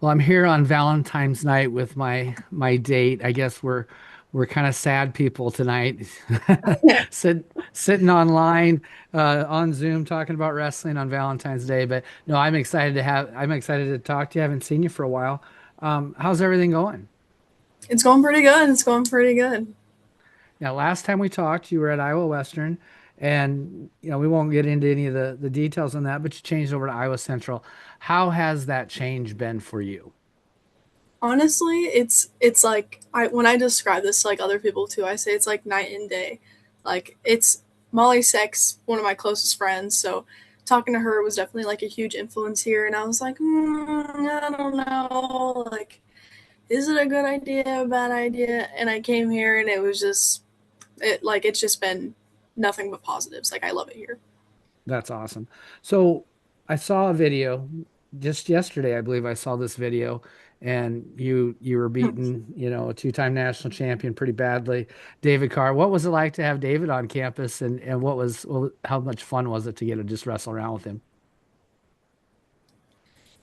Well, I'm here on Valentine's night with my date. I guess we're kind of sad people tonight. Sitting online on Zoom talking about wrestling on Valentine's Day. But no, I'm excited to talk to you. I haven't seen you for a while. How's everything going? It's going pretty good. It's going pretty good. Now, last time we talked, you were at Iowa Western, and we won't get into any of the details on that, but you changed over to Iowa Central. How has that change been for you? Honestly, it's like I when I describe this to like other people too, I say it's like night and day. Like it's Molly Sex, one of my closest friends, so talking to her was definitely like a huge influence here. And I was like, I don't know, like is it a good idea, a bad idea? And I came here and it was just it's just been nothing but positives. Like I love it here. That's awesome. So I saw a video just yesterday, I believe I saw this video, and you were beaten, a two-time national champion pretty badly, David Carr. What was it like to have David on campus, and how much fun was it to get to just wrestle around with him?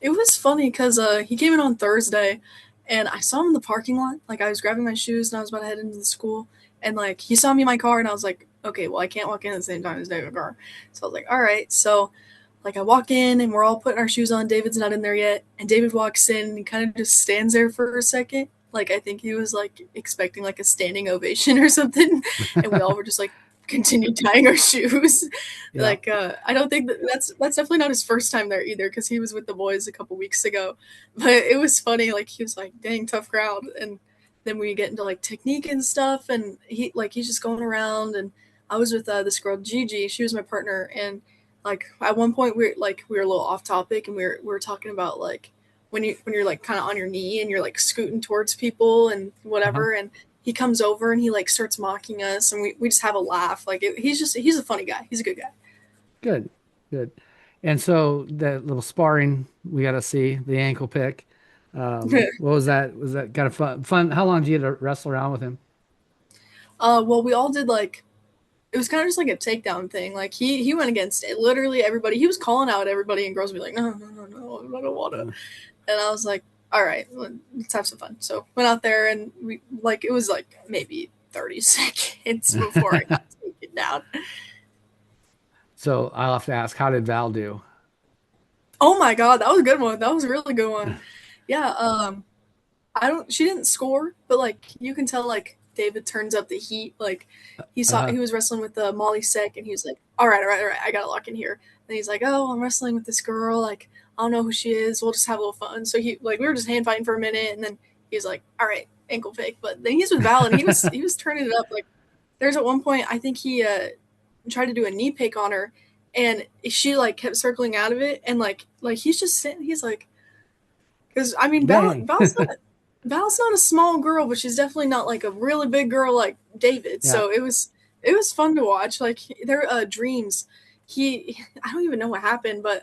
It was funny because he came in on Thursday, and I saw him in the parking lot. Like I was grabbing my shoes and I was about to head into the school, and like he saw me in my car, and I was like, okay, well I can't walk in at the same time as David Carr, so I was like, all right. So like I walk in and we're all putting our shoes on. David's not in there yet, and David walks in and he kind of just stands there for a second. Like I think he was like expecting like a standing ovation or something, and we all were just like continue tying our shoes. Yeah. Like I don't think that's definitely not his first time there either because he was with the boys a couple weeks ago. But it was funny. Like he was like, "Dang, tough crowd," and then we get into like technique and stuff, and he's just going around. And I was with this girl Gigi. She was my partner, and like at one point we were a little off topic, and we were talking about like when you're like kind of on your knee and you're like scooting towards people and Uh-huh. whatever. And he comes over and he like starts mocking us, and we just have a laugh. Like he's a funny guy. He's a good guy. Good. Good. And so that little sparring we got to see the ankle pick. What was that? Was that kind of fun? How long did you get to wrestle around with him? Well, we all did like it was kind of just like a takedown thing. Like he went against it, literally everybody. He was calling out everybody, and girls would be like, no, no, no, no, I don't wanna. Uh, And I was like, all right, let's have some fun. So went out there, and we like it was like maybe 30 seconds before I got taken down. So I'll have to ask, how did Val do? Oh my god, that was a good one. That was a really good one. Yeah, I don't she didn't score, but like you can tell like David turns up the heat. Like Uh, he was wrestling with Molly Sec, and he was like, all right, all right, all right, I gotta lock in here. And he's like, oh, I'm wrestling with this girl, like I don't know who she is, we'll just have a little fun. So he like we were just hand fighting for a minute, and then he was like, all right, ankle fake. But then he's with Val, and he was turning it up. Like there's at one point I think he tried to do a knee pick on her, and she like kept circling out of it, and like he's just sitting, he's like, because I mean, dang. Val's not a small girl, but she's definitely not like a really big girl like David. Yeah. So it was fun to watch. Like their dreams. I don't even know what happened, but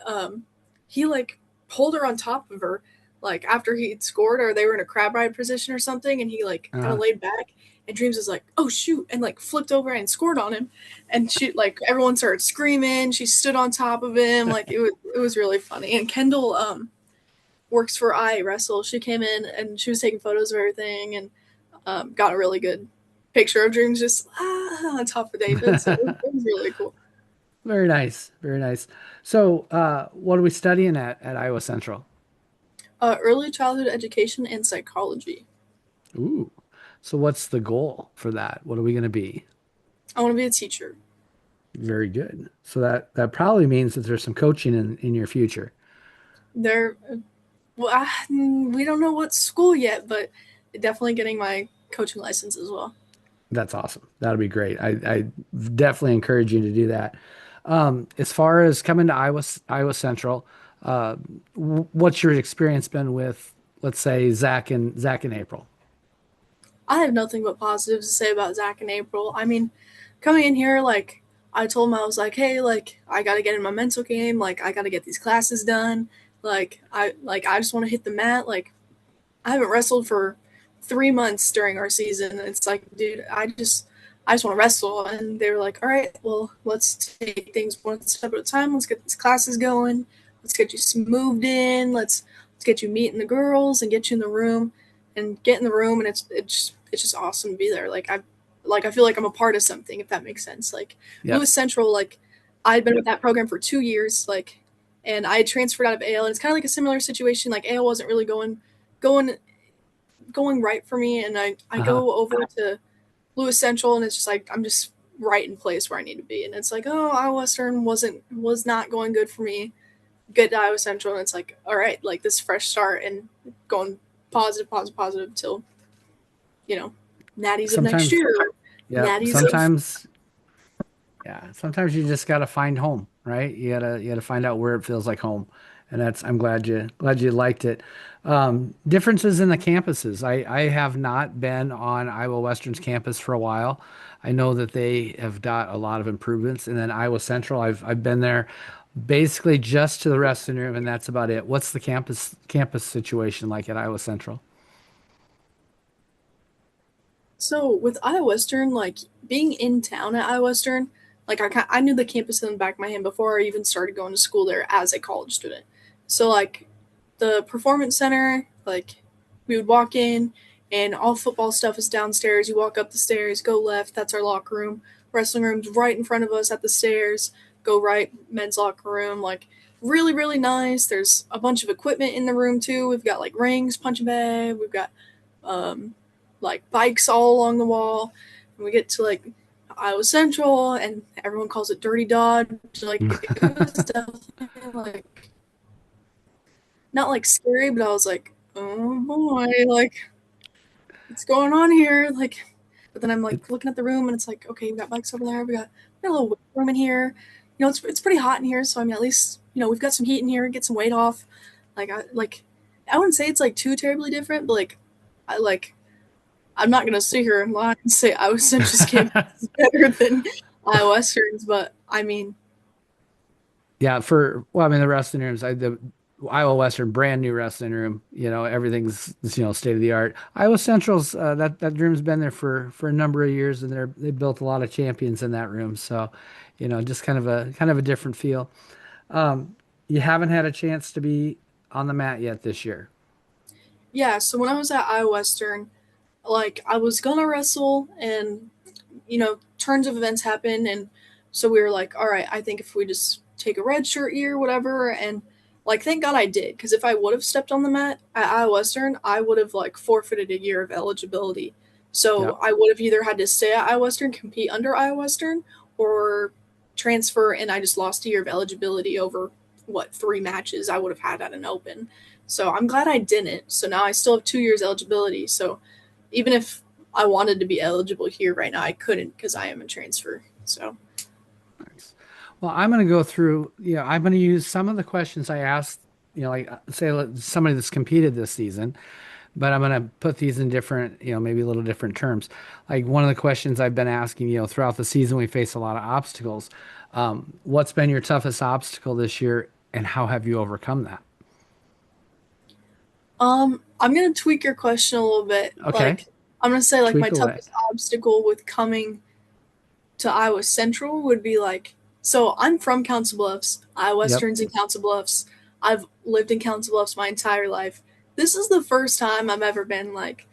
he like pulled her on top of her like after he'd scored, or they were in a crab ride position or something, and he like kind of Uh, laid back. And Dreams was like, "Oh shoot!" and like flipped over and scored on him. And she like everyone started screaming. She stood on top of him. Like it was really funny. And Kendall works for I Wrestle. She came in and she was taking photos of everything, and got a really good picture of Dreams just on top of David. So it was really cool. Very nice. Very nice. So, what are we studying at Iowa Central? Early childhood education and psychology. Ooh. So, what's the goal for that? What are we going to be? I want to be a teacher. Very good. So that probably means that there's some coaching in your future. They're well, we don't know what school yet, but definitely getting my coaching license as well. That's awesome. That'll be great. I definitely encourage you to do that. As far as coming to Iowa Central, uh, what's your experience been with, let's say, Zach and April? I have nothing but positives to say about Zach and April. I mean, coming in here, like I told him, I was like, hey, like I gotta get in my mental game, like I gotta get these classes done. I just want to hit the mat. Like I haven't wrestled for 3 months during our season. It's like, dude, I just want to wrestle. And they were like, all right, well, let's take things one step at a time. Let's get these classes going. Let's get you moved in. Let's get you meeting the girls and get you in the room and get in the room, and it's just awesome to be there. I feel like I'm a part of something, if that makes sense. Like Lewis Yes. Central, like I'd been with that program for 2 years, like, and I had transferred out of AL, and it's kind of like a similar situation. Like AL wasn't really going going right for me, and I Uh-huh. go over to Lewis Central, and it's just like I'm just right in place where I need to be, and it's like, oh, Iowa Western was not going good for me. Get to Iowa Central, and it's like, all right, like this fresh start and going positive, positive, positive till you know, Natties of next Sometimes, year, yeah, Natties of sometimes, yeah, sometimes you just got to find home, right? You gotta find out where it feels like home. And that's, I'm glad you liked it. Differences in the campuses. I have not been on Iowa Western's campus for a while. I know that they have got a lot of improvements. And then Iowa Central, I've been there basically just to the restroom room, and that's about it. What's the campus situation like at Iowa Central? So with Iowa Western, like being in town at Iowa Western, like I knew the campus in the back of my hand before I even started going to school there as a college student. So like the performance center, like we would walk in and all football stuff is downstairs. You walk up the stairs, go left, that's our locker room. Wrestling room's right in front of us at the stairs. Go right, men's locker room. Like really, really nice. There's a bunch of equipment in the room too. We've got like rings, punching bag. We've got um, like bikes all along the wall. And we get to like Iowa Central, and everyone calls it Dirty Dodge. Like it was definitely like not like scary, but I was like, oh boy, like what's going on here? Like, but then I'm It, like looking at the room, and it's like, okay, we got bikes over there. We got a little weight room in here. You know, it's pretty hot in here, so I mean, at least we've got some heat in here. Get some weight off. I wouldn't say it's like too terribly different, but I like I'm not gonna sit here and lie and say Iowa Central's campus is better than Iowa Western's, but I mean, Yeah, well, I mean the wrestling rooms, the Iowa Western brand new wrestling room. Everything's state of the art. Iowa Central's that room's been there for a number of years, and they built a lot of champions in that room. So, just kind of a different feel. You haven't had a chance to be on the mat yet this year. yeah. So when I was at Iowa Western, like I was gonna wrestle, and turns of events happen, and so we were like, all right, I think if we just take a red shirt year, whatever, and like thank God I did, because if I would have stepped on the mat at Iowa Western, I would have like forfeited a year of eligibility. So Yeah. I would have either had to stay at Iowa Western, compete under Iowa Western, or transfer, and I just lost a year of eligibility over what 3 matches I would have had at an open. So I'm glad I didn't. So now I still have 2 years eligibility. So even if I wanted to be eligible here right now, I couldn't because I am a transfer. So Nice. Well, I'm going to go through, I'm going to use some of the questions I asked, like say somebody that's competed this season, but I'm going to put these in different, maybe a little different terms. Like one of the questions I've been asking, throughout the season, we face a lot of obstacles. What's been your toughest obstacle this year, and how have you overcome that? I'm gonna tweak your question a little bit. Okay, Like I'm gonna say like my tweak away. toughest obstacle with coming to Iowa Central would be like, so I'm from Council Bluffs. Iowa Yep. Western's in Council Bluffs. I've lived in Council Bluffs my entire life. This is the first time I've ever been like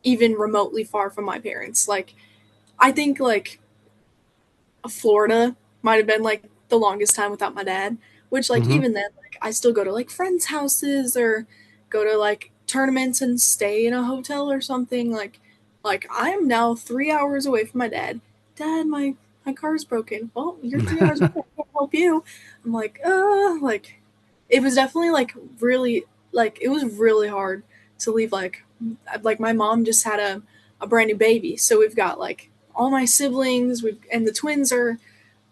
even remotely far from my parents. Like I think like Florida might have been like the longest time without my dad, which like Hmm. even then like I still go to like friends' houses or go to like tournaments and stay in a hotel or something. Like I am now 3 hours away from my dad. Dad, my car's broken. Well, you're 3 hours away. I can't help you. I'm like it was definitely like really like it was really hard to leave like my mom just had a brand new baby. So we've got like all my siblings, we've and the twins are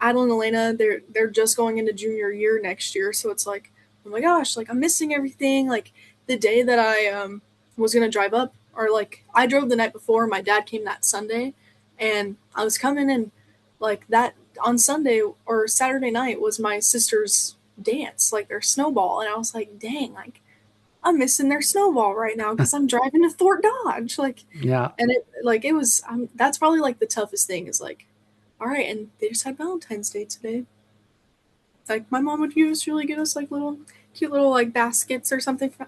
Adel and Elena, they're just going into junior year next year, so it's like, oh my gosh, like I'm missing everything. Like the day that I was gonna drive up, or like I drove the night before, my dad came that Sunday, and I was coming and like that on Sunday or Saturday night was my sister's dance, like their snowball, and I was like, dang, like I'm missing their snowball right now because I'm driving to Fort Dodge, like, Yeah. and it was that's probably like the toughest thing is like, all right, and they just had Valentine's Day today. Like my mom would usually give us like little cute little like baskets or something from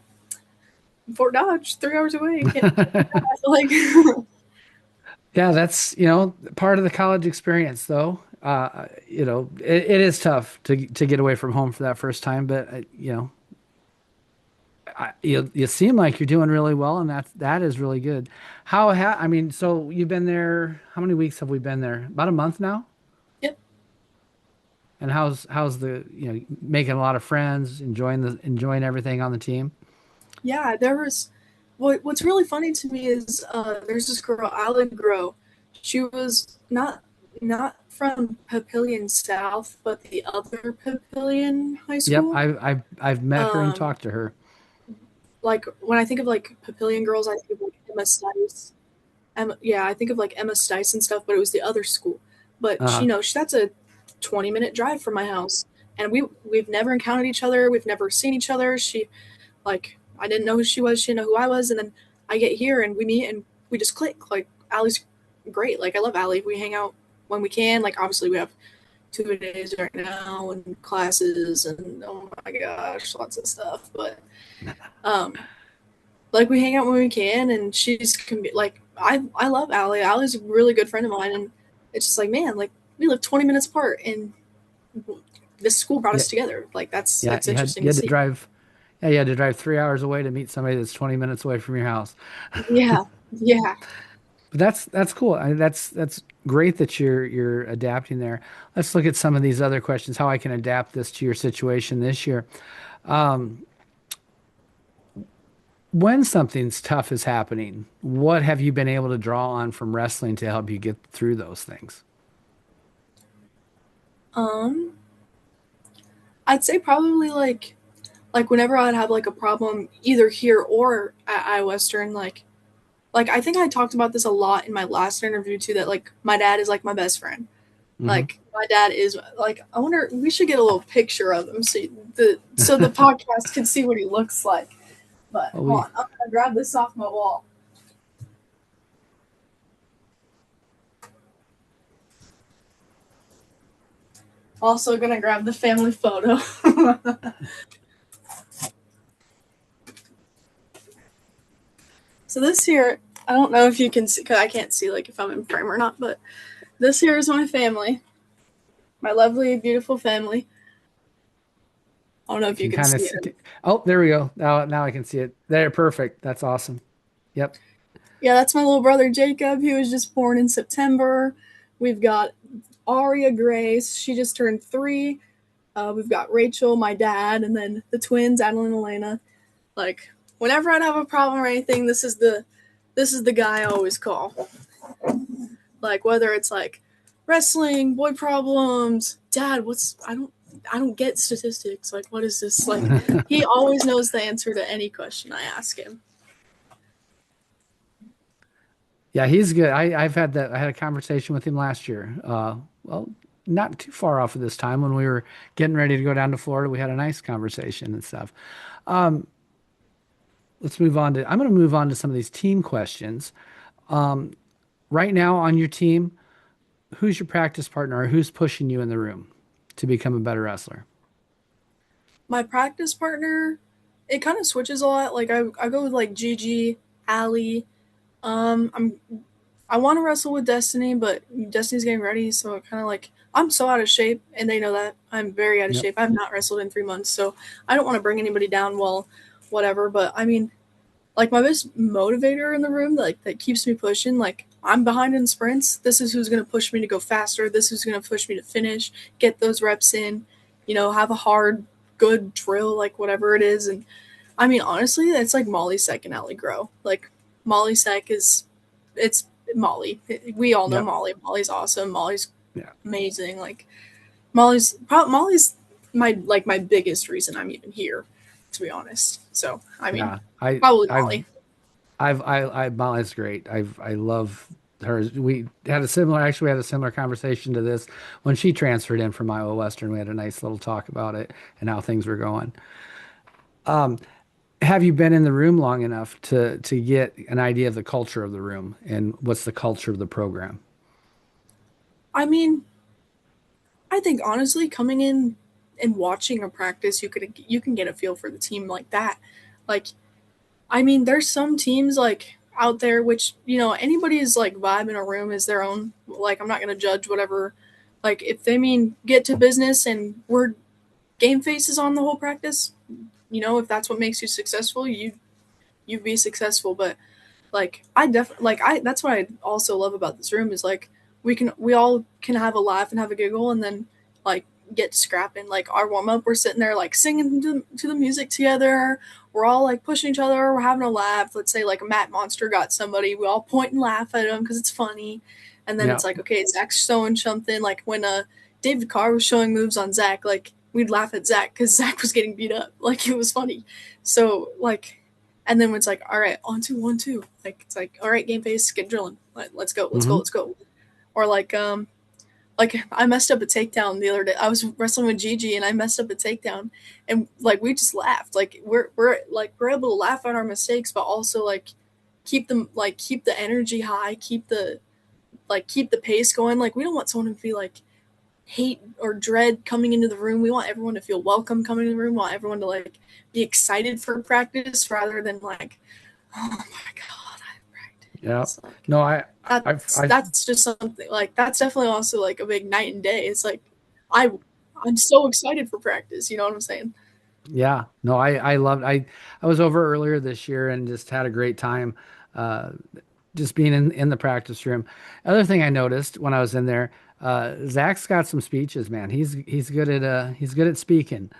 Fort Dodge, 3 hours away. Can't, I feel like Yeah, that's, part of the college experience though. It is tough to get away from home for that first time, but you seem like you're doing really well, and that is really good. I mean, so you've been there, how many weeks have we been there? About a month now? yep. And how's making a lot of friends, enjoying everything on the team? Yeah, there was what's really funny to me is there's this girl, Allie Grow. She was not from Papillion South, but the other Papillion High Yep, School. I've met her and Um, talked to her. like when I think of like Papillion girls, I think of like Emma Stice. Yeah, I think of like Emma Stice and stuff, but it was the other school. But Uh, that's a 20-minute drive from my house, and we've never encountered each other. We've never seen each other. I didn't know who she was. She didn't know who I was, and then I get here and we meet and we just click. Like Allie's great. Like I love Allie. We hang out when we can. Like obviously we have 2 days right now and classes and oh my gosh, lots of stuff. But um, like we hang out when we can, and she's can be like I love Allie. Allie's a really good friend of mine, and it's just like man, like we live 20 minutes apart, and this school brought yeah, us together. Like yeah, that's interesting to see. you had to drive 3 hours away to meet somebody that's 20 minutes away from your house. Yeah, yeah. But that's cool. That's great that you're adapting there. Let's look at some of these other questions. How I can adapt this to your situation this year. Um, when something's tough is happening, what have you been able to draw on from wrestling to help you get through those things? Um, I'd say probably like whenever I'd have like a problem either here or at iWestern, like I think I talked about this a lot in my last interview too. That like my dad is like my best friend. Hmm. Like my dad is like I wonder we should get a little picture of him so the podcast can see what he looks like. But Well, hold we on, I'm gonna grab this off my wall. Also gonna grab the family photo. So this here, I don't know if you can see, cause I can't see like if I'm in frame or not, but this here is my family, my lovely, beautiful family. I don't know if you can can kind of see see. it. Oh, there we go. Now I can see it. There, perfect. That's awesome. Yep. Yeah, that's my little brother Jacob. He was just born in September. We've got Aria Grace. She just turned 3. We've got Rachel, my dad, and then the twins, Adeline and Elena. Like whenever I'd have a problem or anything, this is the guy I always call. Like whether it's like wrestling, boy problems, dad, I don't get statistics. Like what is this? Like he always knows the answer to any question I ask him. Yeah, he's good. I've had that. I had a conversation with him last year. Well, not too far off of this time when we were getting ready to go down to Florida. We had a nice conversation and stuff. Um, I'm going to move on to some of these team questions. Right now on your team, who's your practice partner or who's pushing you in the room to become a better wrestler? My practice partner, it kind of switches a lot. Like I go with like Gigi, Allie. I want to wrestle with Destiny, but Destiny's getting ready, so it kind of like I'm so out of shape, and they know that I'm very out of Yep. shape. I've not wrestled in 3 months, so I don't want to bring anybody down. Well, whatever. But I mean, like my best motivator in the room, like that keeps me pushing. Like I'm behind in sprints. This is who's gonna push me to go faster. This is who's gonna push me to finish, get those reps in. Have a hard, good drill, like whatever it is. And I mean, honestly, it's like Molly Sec and Allie Grow. Like Molly Sec it's Molly. We all know Yep. Molly. Molly's awesome. Molly's Yeah. amazing. Like Molly's my biggest reason I'm even here, to be honest. So I mean, Yeah. I probably I've Molly. Molly's great. I love her. We had a similar conversation to this when she transferred in from Iowa Western. We had a nice little talk about it and how things were going. Have you been in the room long enough to get an idea of the culture of the room and what's the culture of the program? I mean, I think honestly, coming in in watching a practice, you can get a feel for the team like that. Like, I mean, there's some teams like out there which anybody's like vibe in a room is their own. Like, I'm not gonna judge whatever. Like, if they mean get to business and we're game faces on the whole practice, if that's what makes you successful, you be successful. But like I definitely like I that's what I also love about this room is like we all can have a laugh and have a giggle and then like get scrapping. Like our warm up, we're sitting there like singing to the music together. We're all like pushing each other. We're having a laugh. Let's say like a Matt Monster got somebody. We all point and laugh at him because it's funny. And then Yeah. it's like, okay, Zach's showing something. Like when David Carr was showing moves on Zach, like we'd laugh at Zach because Zach was getting beat up. Like it was funny. So like, and then it's like, all right, on to 1-2. Like it's like, all right, game face, get drilling. Let's go, let's go, Hmm. let's go. Or like I messed up a takedown the other day. I was wrestling with Gigi and I messed up a takedown, and like we just laughed. Like we're able to laugh at our mistakes, but also like keep the energy high, keep the pace going. Like we don't want someone to be like hate or dread coming into the room. We want everyone to feel welcome coming to the room. We want everyone to like be excited for practice rather than like, oh my god, I have Yeah. practice. Like No, I've, that's just something like that's definitely also like a big night and day. It's like I I'm so excited for practice. You know what I'm saying? yeah, no, I loved, I was over earlier this year and just had a great time, uh, just being in the practice room. Other thing I noticed when I was in there, Zach's got some speeches, man. He's good at speaking.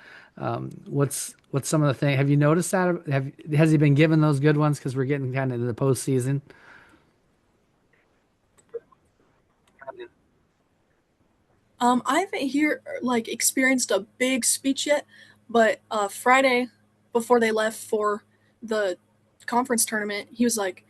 What's some of the thing? Have you noticed that? Has he been given those good ones? Because we're getting kind of into the postseason. I haven't here like experienced a big speech yet, but Friday before they left for the conference tournament, he's like,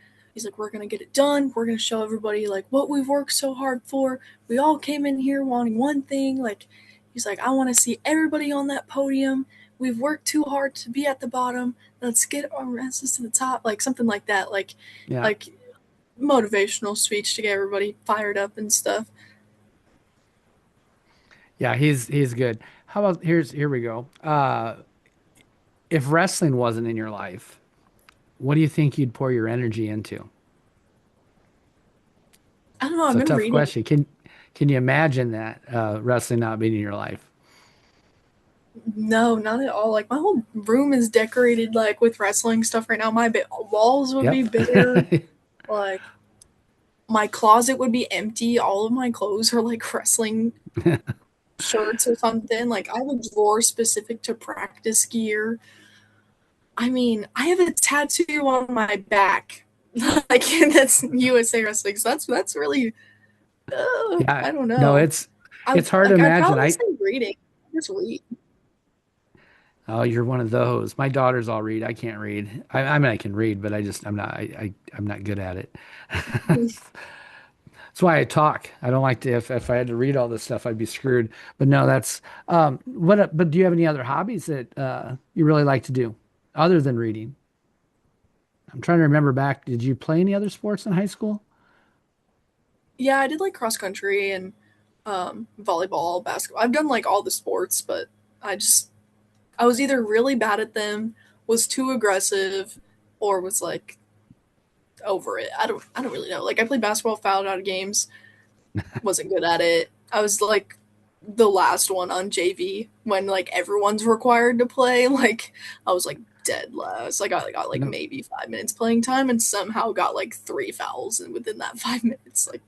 we're gonna get it done. We're gonna show everybody like what we've worked so hard for. We all came in here wanting one thing. Like, he's like, I want to see everybody on that podium. We've worked too hard to be at the bottom. Let's get our asses to the top. Like something like that. Yeah, Like motivational speech to get everybody fired up and stuff. yeah, he's good. How about here we go. If wrestling wasn't in your life, what do you think you'd pour your energy into? I don't know. It's I've a been tough reading. question. Can you imagine that wrestling not being in your life? No, not at all. Like my whole room is decorated like with wrestling stuff right now. My walls would be Yep. bare. Like my closet would be empty. All of my clothes are like wrestling shirts or something. Like I have a drawer specific to practice gear. I mean, I have a tattoo on my back. Like that's USA wrestling. So that's really Yeah. I don't No, know. I it's hard to like I'd imagine. probably say reading. Just read. Oh, you're one of those. My daughters all read. I can't read. I mean, I can read, but I'm not good at it. That's why I talk. I don't like to, if I had to read all this stuff, I'd be screwed. But no, but do you have any other hobbies that you really like to do other than reading? I'm trying to remember back. Did you play any other sports in high school? Yeah, I did like cross country and volleyball, basketball. I've done like all the sports, but I just I was either really bad at them, was too aggressive, or was like over it. I don't really know. Like I played basketball, fouled out of games, wasn't good at it. I was like the last one on JV when like everyone's required to play. Like I was like dead last. Like I got like No, maybe 5 minutes playing time and somehow got like three fouls and within that 5 minutes. Like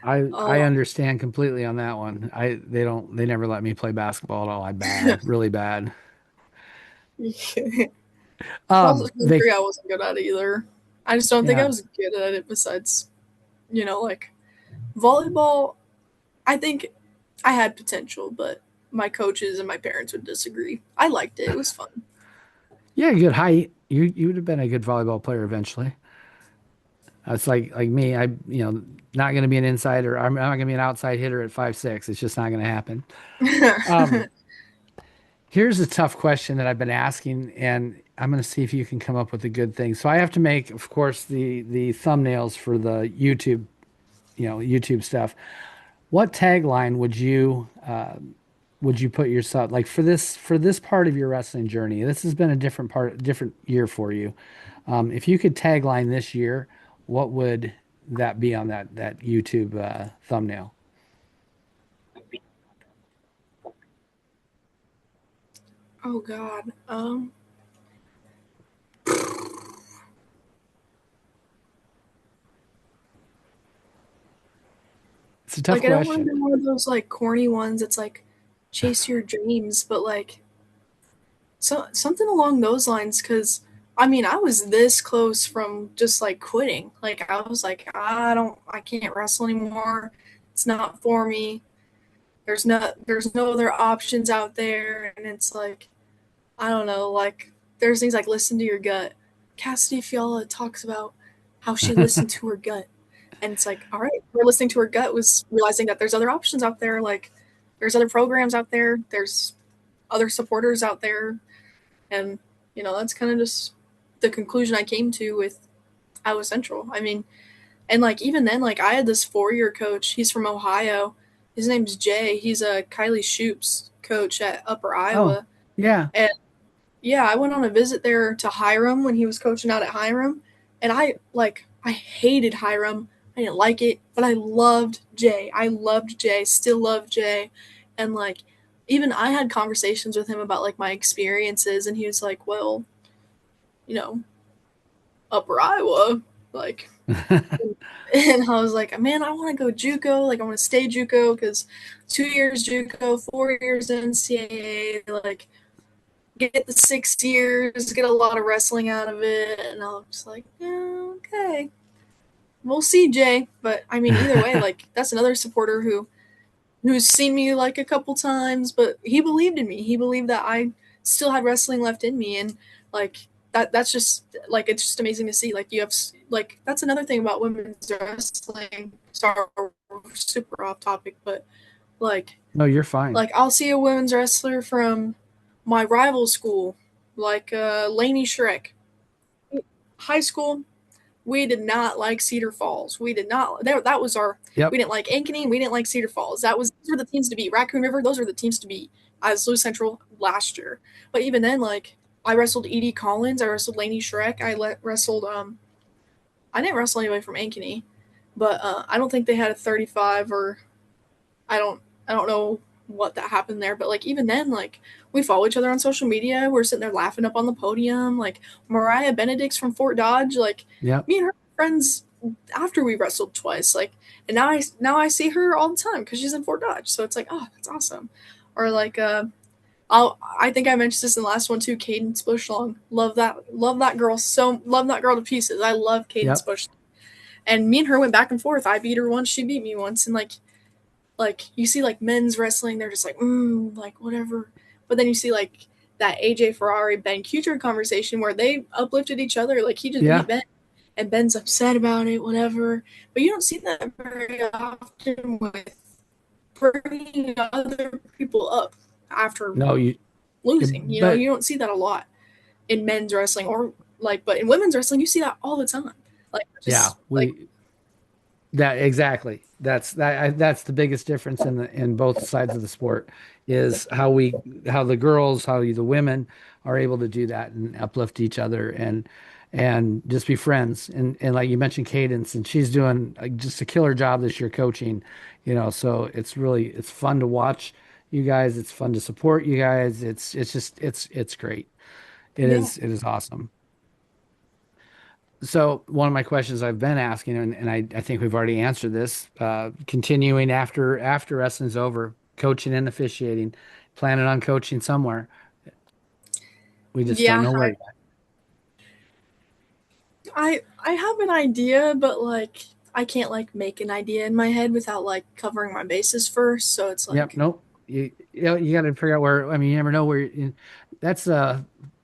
I oh understand completely on that one. They never let me play basketball at all. I bad, really bad. cross They country I wasn't good at either. I just don't think I yeah. was good at it besides, like volleyball, I think I had potential, but my coaches and my parents would disagree. I liked it. It was fun. Yeah, good height. You would have been a good volleyball player eventually. It's like me. Not going to be an insider. I'm not going to be an outside hitter at 5'6". It's just not going to happen. Um, Here's a tough question that I've been asking, and I'm going to see if you can come up with a good thing. So I have to make, of course, the thumbnails for the YouTube, YouTube stuff. What tagline would you put yourself like for this part of your wrestling journey? This has been a different year for you. If you could tagline this year, what would that be on that YouTube thumbnail? Oh God. It's a tough Like I don't want question. to do one of those like corny ones. It's like chase your dreams, but like something along those lines. Because I mean, I was this close from just like quitting. Like I was like, I can't wrestle anymore. It's not for me. There's no other options out there, and it's like I don't know. Like there's things like listen to your gut. Kassidy Fiala talks about how she listened to her gut. And it's like, all right, we're listening to her gut was realizing that there's other options out there. Like, there's other programs out there. There's other supporters out there. And, that's kind of just the conclusion I came to with Iowa Central. I mean, and like, even then, like, I had this 4-year coach. He's from Ohio. His name's Jay. He's a Kylie Shoop's coach at Upper Oh, Iowa. yeah. And yeah, I went on a visit there to Hiram when he was coaching out at Hiram, and I hated Hiram. I didn't like it, but I loved Jay. I loved Jay, still love Jay, and like even I had conversations with him about like my experiences, and he was like, "Well, you know, Upper Iowa, like." And I was like, man, I want to go JUCO. Like, I want to stay JUCO because 2 years JUCO, 4 years NCAA. Like, get the 6 years, get a lot of wrestling out of it. And I was just like, yeah, okay. We'll see, Jay. But I mean, either way, like that's another supporter who's seen me like a couple times, but he believed in me. He believed that I still had wrestling left in me, and like that's just like it's just amazing to see. Like you have like that's another thing about women's wrestling. Sorry, super off topic, but like No, you're fine. I'll see a women's wrestler from my rival school, like Laney Shrek. High school, we did not like Cedar Falls. We did not. That was our. We Yep. didn't like Ankeny. We didn't like Cedar Falls. Those were the teams to beat. Raccoon River. Those were the teams to beat as Louis Central last year. But even then, like I wrestled Edie Collins. I wrestled Laney Shrek. Wrestled. I didn't wrestle anybody from Ankeny, but I don't think they had a 35 or I don't I don't know what that happened there, but like even then, like we follow each other on social media. We're sitting there laughing up on the podium. Like Mariah Benedict's from Fort Dodge. Like Yep. me and her were friends after we wrestled twice. Like and now I see her all the time because she's in Fort Dodge. So it's like oh that's awesome. Or like I think I mentioned this in the last one too. Cadence Bushlong, love that girl love that girl to pieces. I love Cadence Yep. Bushlong, and me and her went back and forth. I beat her once, she beat me once, and like you see like men's wrestling, they're just like like whatever. But then you see like that AJ Ferrari Ben Kuchar conversation where they uplifted each other. Like he just beat Yeah. Ben, and Ben's upset about it, whatever. But you don't see that very often with bringing other people up after No, losing. but You don't see that a lot in men's wrestling or like, but in women's wrestling, you see that all the time. Like yeah, just like we that exactly. That's the biggest difference in both sides of the sport is how the girls, the women are able to do that and uplift each other and just be friends. And like you mentioned Cadence and she's doing just a killer job this year coaching, so it's fun to watch you guys. It's fun to support you guys. It's great. yeah, It is awesome. So one of my questions I've been asking, and I think we've already answered this, continuing after wrestling's over, coaching and officiating, planning on coaching somewhere. We just don't yeah. know where yet. I have an idea, but like I can't like make an idea in my head without like covering my bases first. So it's Yep, like nope. You got to figure out where. I mean, you never know where. That's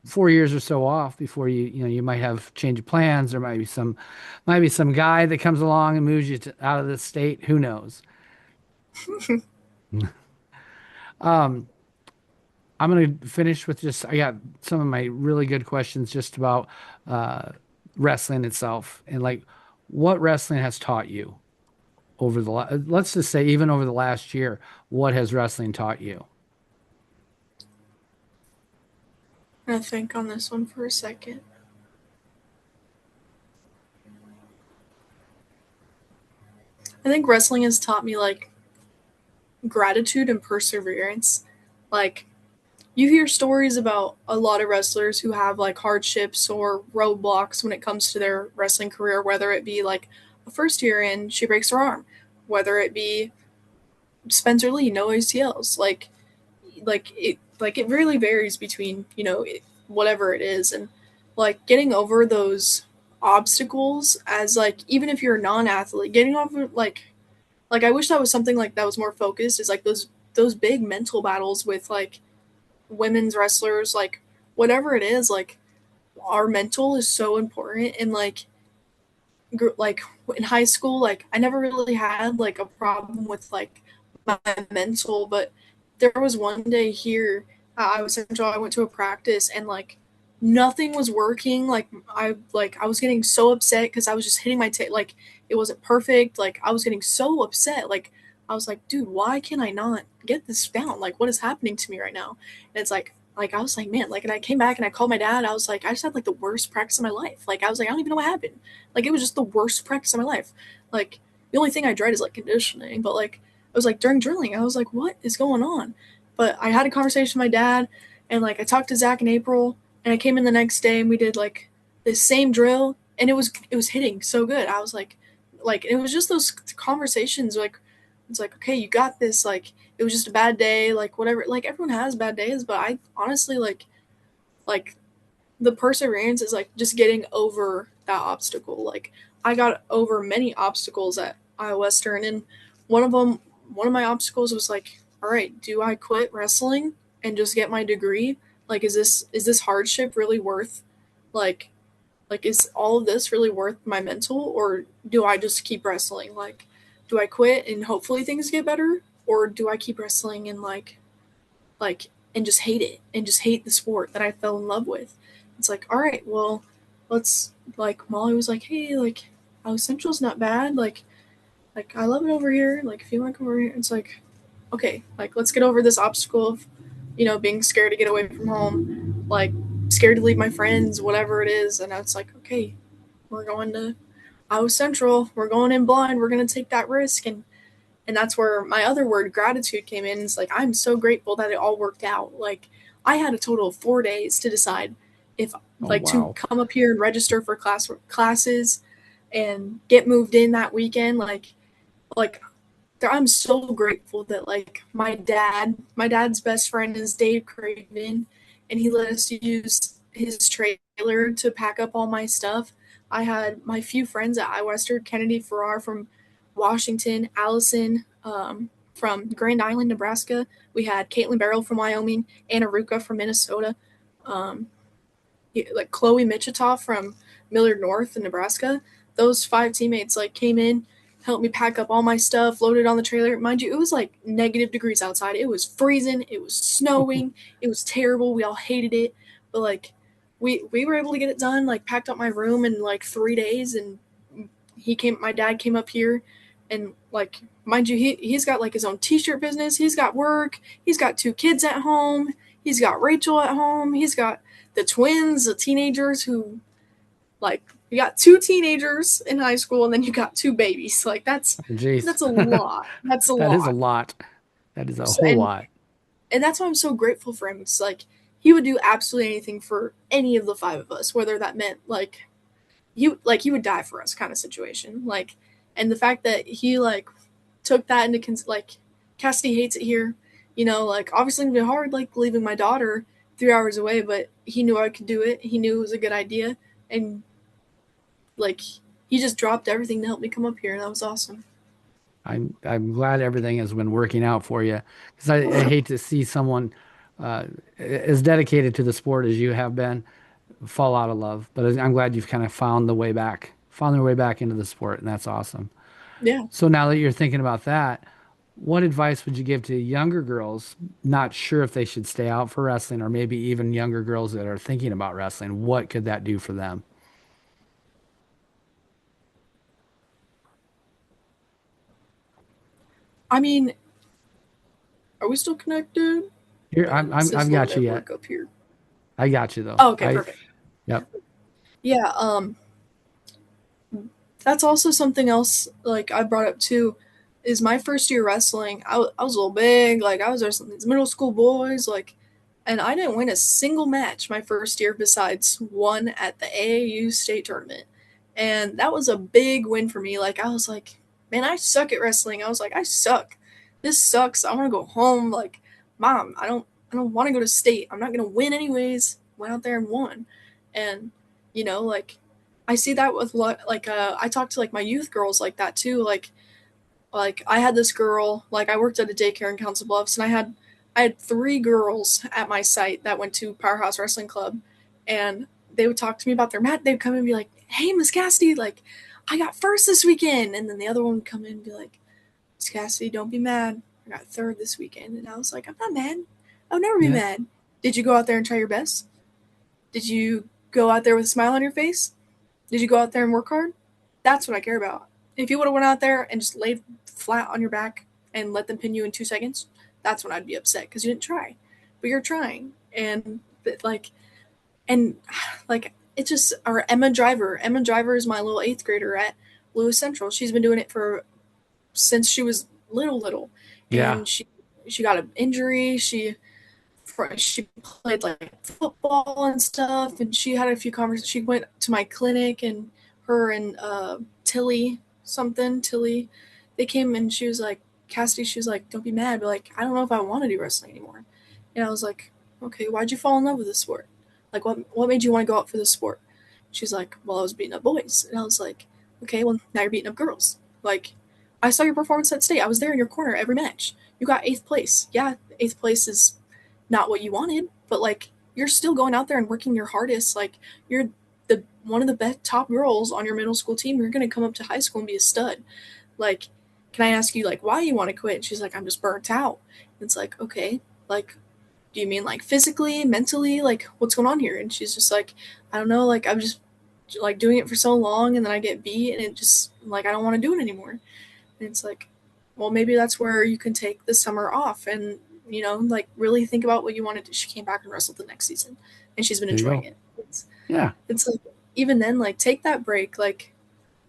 4 years or so off before you might have change of plans. There might be some guy that comes along and moves you out of the state. Who knows? Um, I'm going to finish with I got some of my really good questions just about uh, wrestling itself and like what wrestling has taught you let's just say even over the last year, what has wrestling taught you? gonna think on this one for a second. I think wrestling has taught me like gratitude and perseverance. Like you hear stories about a lot of wrestlers who have like hardships or roadblocks when it comes to their wrestling career, whether it be like a first year and she breaks her arm, whether it be Spencer Lee, no ACLs. Like it really varies between, whatever it is, and like getting over those obstacles as like even if you're a non-athlete, getting over like I wish that was something like that was more focused, is like those big mental battles with like women's wrestlers, like whatever it is, like our mental is so important. And like in high school, like I never really had like a problem with like my mental, but there was one day here, I was central, I went to a practice and like nothing was working. Like I was getting so upset because I was just hitting my like it wasn't perfect. Like I was getting so upset. Like I was like, dude, why can I not get this down? Like what is happening to me right now? And it's like I was like, man, like, and I came back and I called my dad. I was like, I just had like the worst practice of my life. Like I was like, I don't even know what happened. Like it was just the worst practice of my life. Like the only thing I dread is like conditioning, but like I was like during drilling, I was like, what is going on? But I had a conversation with my dad, and like I talked to Zach and April, and I came in the next day and we did like the same drill, and it was hitting so good. I was like it was just those conversations. Like it's like, okay, you got this. Like it was just a bad day. Like whatever. Like everyone has bad days, but I honestly like the perseverance is like just getting over that obstacle. Like I got over many obstacles at Iowa Western, and one of them, one of my obstacles was like, all right, do I quit wrestling and just get my degree? Like, is this hardship really worth, like, is all of this really worth my mental, or do I just keep wrestling? Like, do I quit and hopefully things get better, or do I keep wrestling and and just hate it and just hate the sport that I fell in love with? It's like, all right, well, let's like Molly was like, hey, like Central's not bad, like I love it over here. Like if you want to come over here, it's like, okay, like let's get over this obstacle of, being scared to get away from home, like scared to leave my friends, whatever it is. And it's like, okay, we're going to Iowa Central. We're going in blind. We're gonna take that risk, and that's where my other word gratitude came in. It's like I'm so grateful that it all worked out. Like I had a total of 4 days to decide if Oh, like to wow. come up here and register for classes and get moved in that weekend. Like I'm so grateful that like my dad's best friend is Dave Craven, and he let us use his trailer to pack up all my stuff. I had my few friends at iWestern, Kennedy Farrar from Washington, Allison from Grand Island, Nebraska. We had Caitlin Barrell from Wyoming, Anna Ruka from Minnesota, um, like Chloe Michitoff from Millard North in Nebraska. Those five teammates like came in, helped me pack up all my stuff, loaded on the trailer. Mind you, it was like negative degrees outside. It was freezing. It was snowing. It was terrible. We all hated it, but like we were able to get it done. Like packed up my room in like 3 days, and my dad came up here, and like mind you, he's got like his own t-shirt business. He's got work. He's got two kids at home. He's got Rachel at home. He's got the twins, the teenagers who like you got two teenagers in high school, and then you got two babies. Like Jeez. that's a lot. That's a That is a lot. lot. That is a So, whole and lot. and that's why I'm so grateful for him. It's like he would do absolutely anything for any of the five of us, whether that meant he would die for us kind of situation. Like, and the fact that he like took that into like Cassidy hates it here. Like obviously it'd be hard like leaving my daughter 3 hours away, but he knew I could do it. He knew it was a good idea, and like he just dropped everything to help me come up here, and that was awesome. I'm glad everything has been working out for you because I hate to see someone uh, as dedicated to the sport as you have been fall out of love. But I'm glad you've kind of found your way back into the sport, and that's awesome. Yeah. So now that you're thinking about that, what advice would you give to younger girls not sure if they should stay out for wrestling, or maybe even younger girls that are thinking about wrestling? What could that do for them? I mean, are we still connected? Here, It says I've got you low yet. network up here. I got you though. Oh, okay, I perfect. Yep. Yeah, that's also something else like I brought up too is my first year wrestling. I was a little big, like I was wrestling these middle school boys, like, and I didn't win a single match my first year besides one at the AAU state tournament, and that was a big win for me. Like I was like, man, I suck at wrestling. I was like, I suck. This sucks. I want to go home. Like, mom, I don't want to go to state. I'm not gonna win anyways. Went out there and won, and like I see that with like I talk to like my youth girls like that too. Like I had this girl, like I worked at a daycare in Council Bluffs, and I had three girls at my site that went to Powerhouse Wrestling Club, and they would talk to me about their mat. They'd come in and be like, "Hey, Miss Cassidy, like I got first this weekend," and then the other one would come in and be like, "Miss Cassidy, don't be mad. I got third this weekend," and I was like, "I'm not mad. I'll never be Yeah. mad. Did you go out there and try your best? Did you go out there with a smile on your face? Did you go out there and work hard? That's what I care about. If you would have went out there and just laid flat on your back and let them pin you in 2 seconds, that's when I'd be upset because you didn't try. But you're trying, and and like it's just our Emma Driver. Emma Driver is my little eighth grader at Lewis Central. She's been doing it for since she was little, Yeah. and she got an injury. She played like football and stuff, and she had a few conversations. She went to my clinic, and her and Tilly, they came and she was like, Cassidy, she was like, don't be mad, but like, I don't know if I want to do wrestling anymore. And I was like, okay, why'd you fall in love with this sport? Like, what made you want to go out for this sport? She's like, well, I was beating up boys, and I was like, okay, well, now you're beating up girls. Like, I saw your performance at state. I was there in your corner every match. You got eighth place. Yeah, eighth place is not what you wanted, but like you're still going out there and working your hardest. Like you're the one of the best top girls on your middle school team. You're gonna come up to high school and be a stud. Like, can I ask you like why you want to quit? And she's like, I'm just burnt out. And it's like, okay, like do you mean like physically, mentally, like what's going on here? And she's just like, I don't know, like I'm just like doing it for so long and then I get beat and it just like I don't want to do it anymore. And it's like, well, maybe that's where you can take the summer off and, like really think about what you want to do. She came back and wrestled the next season and she's been There you enjoying go. it. Yeah. It's like, even then, like, take that break. Like,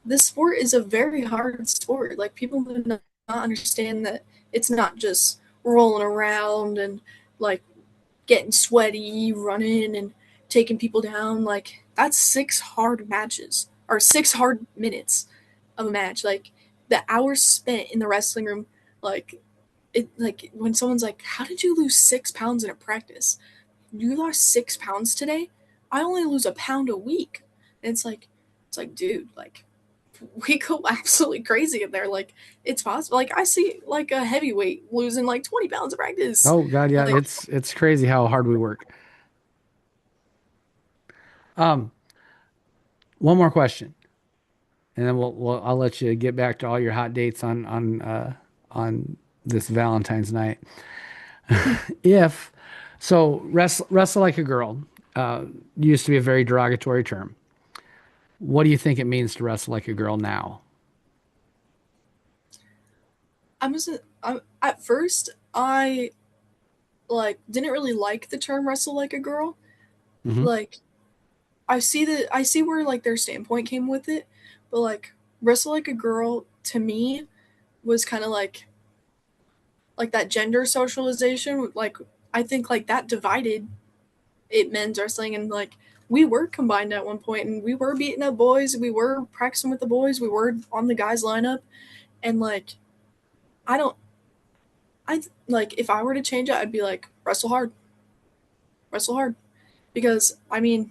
this sport is a very hard sport. Like, people do not understand that it's not just rolling around and, like, getting sweaty, running and taking people down. Like, that's 6 hard matches or 6 hard minutes of a match. Like, the hours spent in the wrestling room, like like when someone's like, "How did you lose 6 pounds in a practice? You lost 6 pounds today? I only lose a pound a week." And it's like, dude, like we go absolutely crazy in there. Like it's possible. Like I see like a heavyweight losing like 20 pounds of practice. Oh God, yeah. Like It's crazy how hard we work. Um, one more question, and then I'll let you get back to all your hot dates on this Valentine's night. If so, wrestle like a girl used to be a very derogatory term. What do you think it means to wrestle like a girl now? at first I like didn't really like the term wrestle like a girl. Hmm. Like I see where like their standpoint came with it, but like wrestle like a girl to me was kind of like that gender socialization. Like I think like that divided it men's wrestling, and like we were combined at one point and we were beating up boys, we were practicing with the boys, we were on the guys lineup, and like I don't I like if I were to change it I'd be like wrestle hard because I mean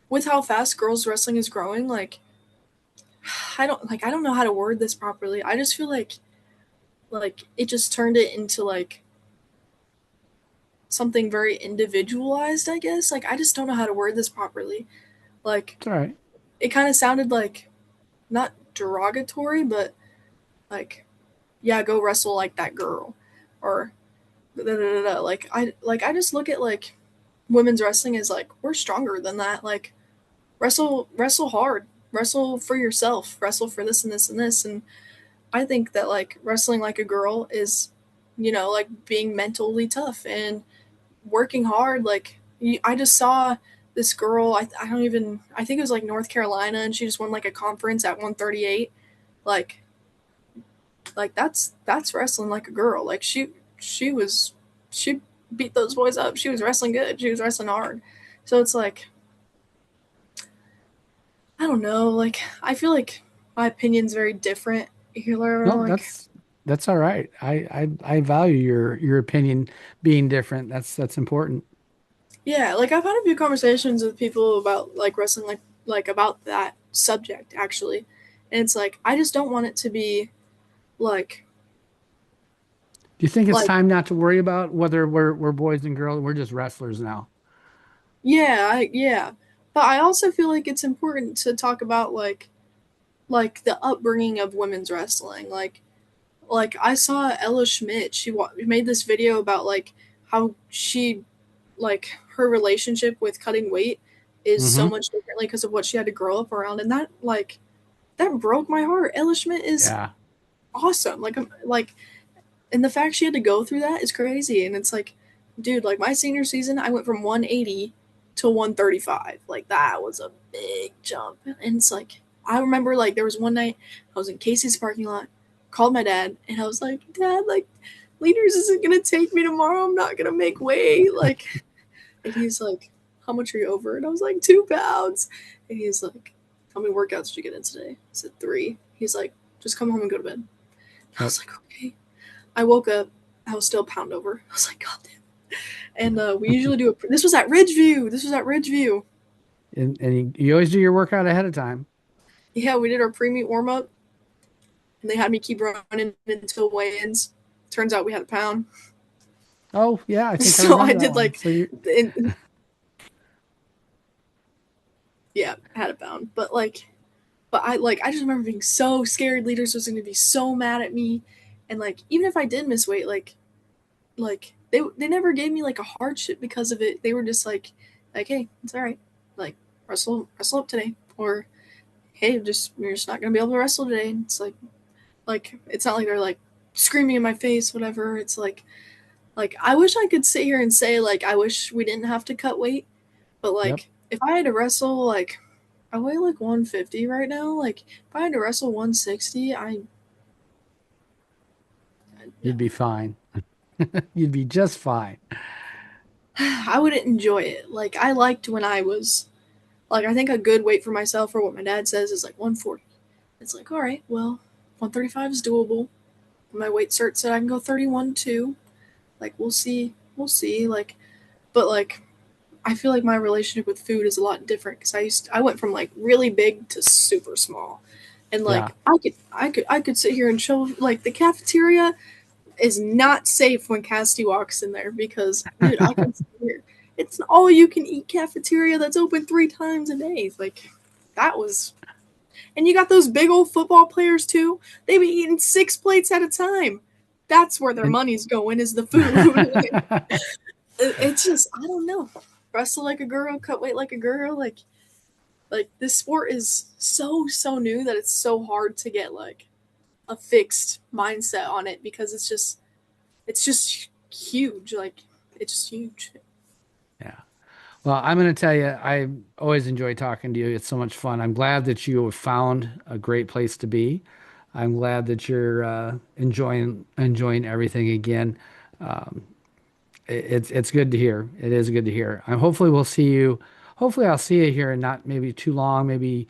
with how fast girls wrestling is growing, like I don't know how to word this properly. I just feel like it just turned it into like something very individualized, I guess. Like I just don't know how to word this properly. Like It's all right. it kind of sounded like not derogatory, but like yeah, go wrestle like that girl, or da, da, da, da. Like I just look at like women's wrestling as like we're stronger than that. Like wrestle hard, wrestle for yourself, wrestle for this and this and this. And I think that like wrestling like a girl is, like being mentally tough and working hard. Like I just saw this girl. I don't even. I think it was like North Carolina, and she just won like a conference at 138. Like that's wrestling like a girl. Like she beat those boys up. She was wrestling good. She was wrestling hard. So it's like I don't know. Like I feel like my opinion's very different. Here, No, like that's all right. I value your opinion being different. That's important. yeah, like I've had a few conversations with people about like wrestling, like about that subject actually, and it's like I just don't want it to be like Do you think it's like time not to worry about whether we're boys and girls? We're just wrestlers now. yeah, but I also feel like it's important to talk about like the upbringing of women's wrestling. Like I saw Ella Schmidt. Made this video about like how she like her relationship with cutting weight is so Hmm. much differently because of what she had to grow up around, and that broke my heart. Ella Schmidt is Yeah. awesome. And the fact she had to go through that is crazy. And it's like, dude, like my senior season, I went from 180 to 135. Like that was a big jump. And it's like, I remember like there was one night I was in Casey's parking lot, called my dad, and I was like, Dad, like Leaders isn't gonna take me tomorrow. I'm not gonna make weight. And he's like, how much are you over? And I was like, 2 pounds. And he's like, how many workouts did you get in today? I said 3. He's like, just come home and go to bed. I Yep. was like, okay. I woke up. I was still a pound over. I was like, God damn. And we usually do a. This was at Ridgeview. This was at Ridgeview. And you always do your workout ahead of time. Yeah, we did our pre-meet warm up, and they had me keep running until weigh-ins. Turns out we had a pound, Oh, yeah, I think I so I remember that did one. like, So you yeah, I had a pound. But I just remember being so scared. Leaders was going to be so mad at me, and like even if I did miss weight, like they never gave me like a hardship because of it. They were just like hey, it's all right. Like wrestle up today, or hey, just you're just not gonna be able to wrestle today. And it's like it's not like they're like screaming in my face, whatever. It's like I wish I could sit here and say like I wish we didn't have to cut weight, but yep, like if I had to wrestle like I weigh like 150 right now. Like if I had to wrestle 160, you'd be fine. You'd be just fine. I wouldn't enjoy it. Like I liked when I was like I think a good weight for myself or what my dad says is like 140. It's like all right, well 135 is doable. My weight cert said I can go 31 too. Like we'll see. But like I feel like my relationship with food is a lot different because I went from like really big to super small, and Yeah. like I could sit here and show like the cafeteria is not safe when Cassidy walks in there because dude I can sit here. It's an all you can eat cafeteria that's open 3 times a day. Like that was, and you got those big old football players too. They be eating 6 plates at a time. That's where their And money's going is the food. It's just I don't know. Wrestle like a girl, cut weight like a girl. Like this sport is so new that it's so hard to get like a fixed mindset on it because it's just huge. Like it's just huge. yeah. Well, I'm going to tell you, I always enjoy talking to you. It's so much fun. I'm glad that you have found a great place to be. I'm glad that you're enjoying everything again. Um, it's good to hear. It is good to hear. Hopefully we'll see you. Hopefully I'll see you here in not maybe too long. Maybe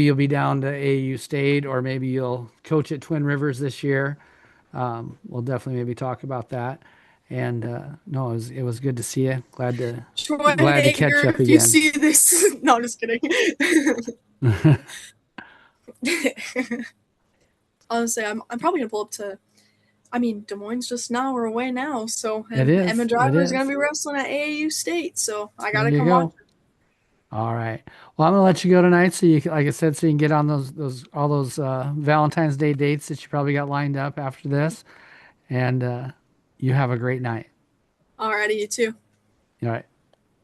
you'll be down to AU State, or maybe you'll coach at Twin Rivers this year. We'll definitely maybe talk about that. And no, it was good to see you. Troy Glad to catch Hager, up if you again. see this, no, I'm just kidding. Honestly, I'm probably gonna pull up to. I mean, Des Moines just an hour away now, so It and Emma is. It Driver is gonna is. be wrestling at AAU State, so I There gotta you come watch. go. All right. Well, I'm gonna let you go tonight, so like I said, so you can get on those all those Valentine's Day dates that you probably got lined up after this, and you have a great night. Alrighty, you too. All right.